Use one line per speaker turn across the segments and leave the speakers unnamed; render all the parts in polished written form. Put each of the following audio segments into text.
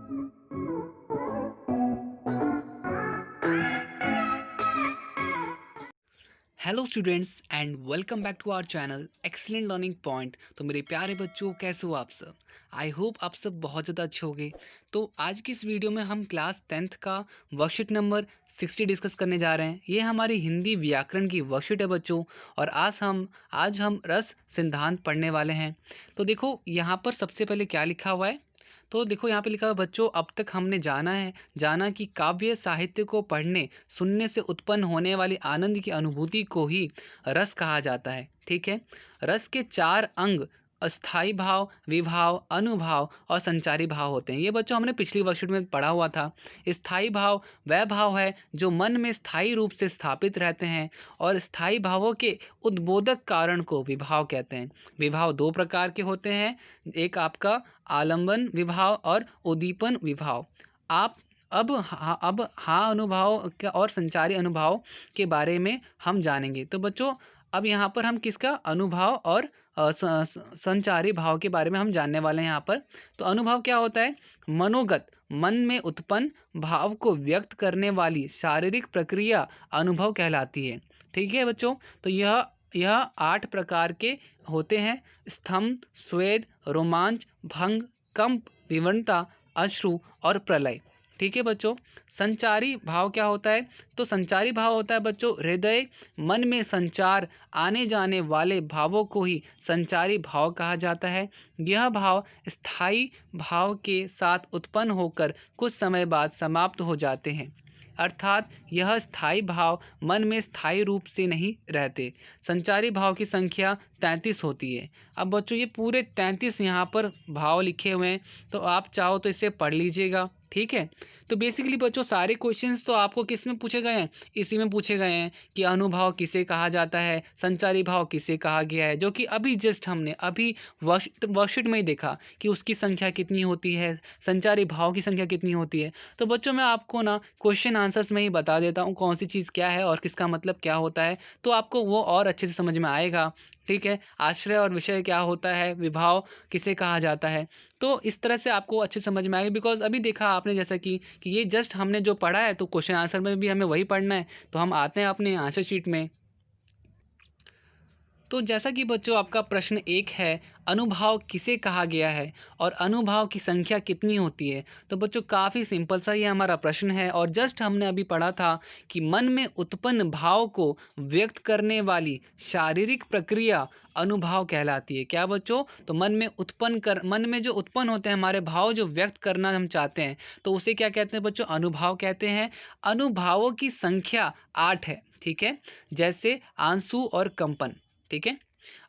Hello students and welcome back to our channel excellent learning point. तो मेरे प्यारे बच्चों, कैसे हो आप सब? आई होप आप सब बहुत ज़्यादा अच्छे होंगे। तो आज की इस वीडियो में हम क्लास 10th का वर्कशीट नंबर 60 डिस्कस करने जा रहे हैं। ये हमारी हिंदी व्याकरण की वर्कशीट है बच्चों। और आज हम रस सिद्धांत पढ़ने वाले हैं। तो देखो यहाँ पर सबसे पहले क्या लिखा हुआ है। तो देखो यहाँ पे लिखा हुआ है बच्चों, अब तक हमने जाना कि काव्य साहित्य को पढ़ने सुनने से उत्पन्न होने वाली आनंद की अनुभूति को ही रस कहा जाता है। ठीक है। रस के 4 अंग अस्थाई भाव, विभाव, अनुभाव और संचारी भाव होते हैं। ये बच्चों हमने पिछली वर्कशीट में पढ़ा हुआ था। स्थाई भाव वह भाव है जो मन में स्थायी रूप से स्थापित रहते हैं, और स्थायी भावों के उद्बोधक कारण को विभाव कहते हैं। विभाव 2 प्रकार के होते हैं, एक आपका आलंबन विभाव और उद्दीपन विभाव। आप अब हाँ अनुभाव और संचारी अनुभाव के बारे में हम जानेंगे। तो बच्चों अब यहाँ पर हम किसका अनुभाव और संचारी भाव के बारे में हम जानने वाले हैं यहाँ पर। तो अनुभाव क्या होता है? मनोगत, मन में उत्पन्न भाव को व्यक्त करने वाली शारीरिक प्रक्रिया अनुभव कहलाती है। ठीक है बच्चों। तो यह 8 प्रकार के होते हैं: स्तंभ, स्वेद, रोमांच, भंग, कंप, विवरता, अश्रु और प्रलय। ठीक है बच्चों। संचारी भाव क्या होता है? तो संचारी भाव होता है बच्चों हृदय मन में संचार आने जाने वाले भावों को ही संचारी भाव कहा जाता है। यह भाव स्थायी भाव के साथ उत्पन्न होकर कुछ समय बाद समाप्त हो जाते हैं, अर्थात यह स्थायी भाव मन में स्थायी रूप से नहीं रहते। संचारी भाव की संख्या 33 होती है। अब बच्चों ये पूरे 33 यहाँ पर भाव लिखे हुए हैं, तो आप चाहो तो इसे पढ़ लीजिएगा। ठीक है। तो बेसिकली बच्चों सारे क्वेश्चंस तो आपको किस में पूछे गए हैं? इसी में पूछे गए हैं कि अनुभाव किसे कहा जाता है, संचारी भाव किसे कहा गया है, जो कि अभी जस्ट हमने अभी वर्कशीट में ही देखा कि उसकी संख्या कितनी होती है, संचारी भाव की संख्या कितनी होती है। तो बच्चों मैं आपको ना क्वेश्चन आंसर्स में ही बता देता हूँ कौन सी चीज़ क्या है और किसका मतलब क्या होता है, तो आपको वो और अच्छे से समझ में आएगा। ठीक है। आश्रय और विषय क्या होता है, विभाव किसे कहा जाता है, तो इस तरह से आपको अच्छे समझ में आएगा। बिकॉज अभी देखा आपने जैसा कि ये जस्ट हमने जो पढ़ा है, तो क्वेश्चन आंसर में भी हमें वही पढ़ना है। तो हम आते हैं अपने आंसर शीट में। तो जैसा कि बच्चों आपका प्रश्न 1 है, अनुभाव किसे कहा गया है और अनुभाव की संख्या कितनी होती है। तो बच्चों काफ़ी सिंपल सा ये हमारा प्रश्न है, और जस्ट हमने अभी पढ़ा था कि मन में उत्पन्न भाव को व्यक्त करने वाली शारीरिक प्रक्रिया अनुभाव कहलाती है। क्या बच्चों? तो मन में जो उत्पन्न होते हैं हमारे भाव, जो व्यक्त करना हम चाहते हैं, तो उसे क्या कहते हैं बच्चों? अनुभाव कहते हैं। अनुभावों की संख्या 8 है। ठीक है। जैसे आंसू और कंपन। ठीक है।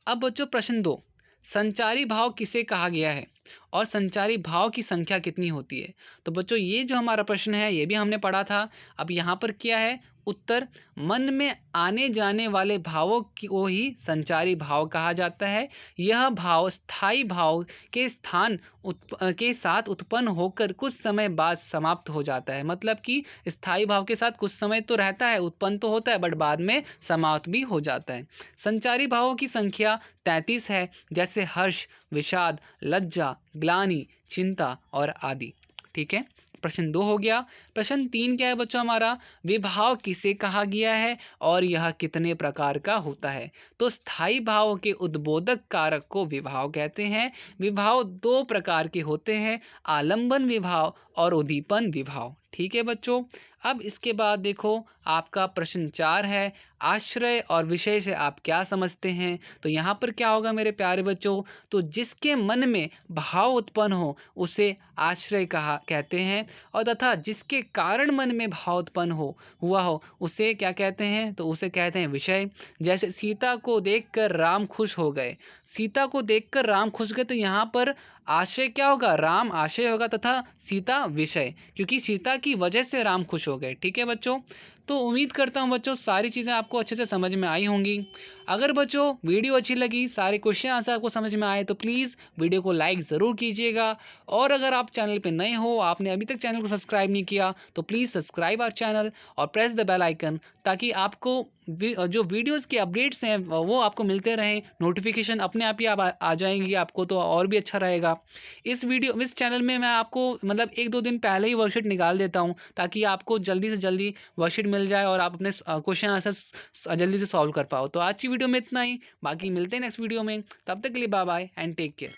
अब बच्चों प्रश्न 2, संचारी भाव किसे कहा गया है और संचारी भाव की संख्या कितनी होती है। तो बच्चों ये जो हमारा प्रश्न है ये भी हमने पढ़ा था। अब यहाँ पर क्या है उत्तर? मन में आने जाने वाले भावों को ही संचारी भाव कहा जाता है। यह भाव स्थायी भाव के के साथ उत्पन्न होकर कुछ समय बाद समाप्त हो जाता है। मतलब कि स्थायी भाव के साथ कुछ समय तो रहता है, उत्पन्न तो होता है, बट बाद में समाप्त भी हो जाता है। संचारी भावों की संख्या 33 है, जैसे हर्ष, विषाद, लज्जा, ग्लानि, चिंता और आदि। ठीक है। प्रश्न 2 हो गया। प्रश्न 3 क्या है बच्चों हमारा? विभाव किसे कहा गया है और यह कितने प्रकार का होता है। तो स्थायी भाव के उद्बोधक कारक को विभाव कहते हैं। विभाव 2 प्रकार के होते हैं, आलंबन विभाव और उद्दीपन विभाव। ठीक है बच्चों। अब इसके बाद देखो आपका प्रश्न 4 है, आश्रय और विषय से आप क्या समझते हैं। तो यहाँ पर क्या होगा मेरे प्यारे बच्चों? तो जिसके मन में भाव उत्पन्न हो उसे आश्रय कहते हैं, और तथा जिसके कारण मन में भाव उत्पन्न हुआ हो उसे क्या कहते हैं? तो उसे कहते हैं विषय। जैसे सीता को देखकर राम खुश हो गए। सीता को देखकर राम खुश गए, तो यहाँ पर आशय क्या होगा? राम आशय होगा तथा सीता विषय, क्योंकि सीता की वजह से राम खुश हो गए। ठीक है बच्चों। तो उम्मीद करता हूँ बच्चों सारी चीज़ें आपको अच्छे से समझ में आई होंगी। अगर बच्चों वीडियो अच्छी लगी, सारे क्वेश्चन आंसर आपको समझ में आए, तो प्लीज़ वीडियो को लाइक ज़रूर कीजिएगा। और अगर आप चैनल पे नए हो, आपने अभी तक चैनल को सब्सक्राइब नहीं किया, तो प्लीज़ सब्सक्राइब आवर चैनल और प्रेस द बेल आइकन, ताकि आपको जो वीडियोस की अपडेट्स हैं वो आपको मिलते रहें, नोटिफिकेशन अपने आप ही आ जाएंगी आपको, तो और भी अच्छा रहेगा। इस चैनल में मैं आपको मतलब 1-2 दिन पहले ही वर्कशीट निकाल देता हूँ, ताकि आपको जल्दी से जल्दी वर्कशीट मिल जाए और आप अपने क्वेश्चन आंसर जल्दी से सॉल्व कर पाओ। तो आज की वीडियो में इतना ही, बाकी मिलते हैं नेक्स्ट वीडियो में। तब तक के लिए bye bye and take care.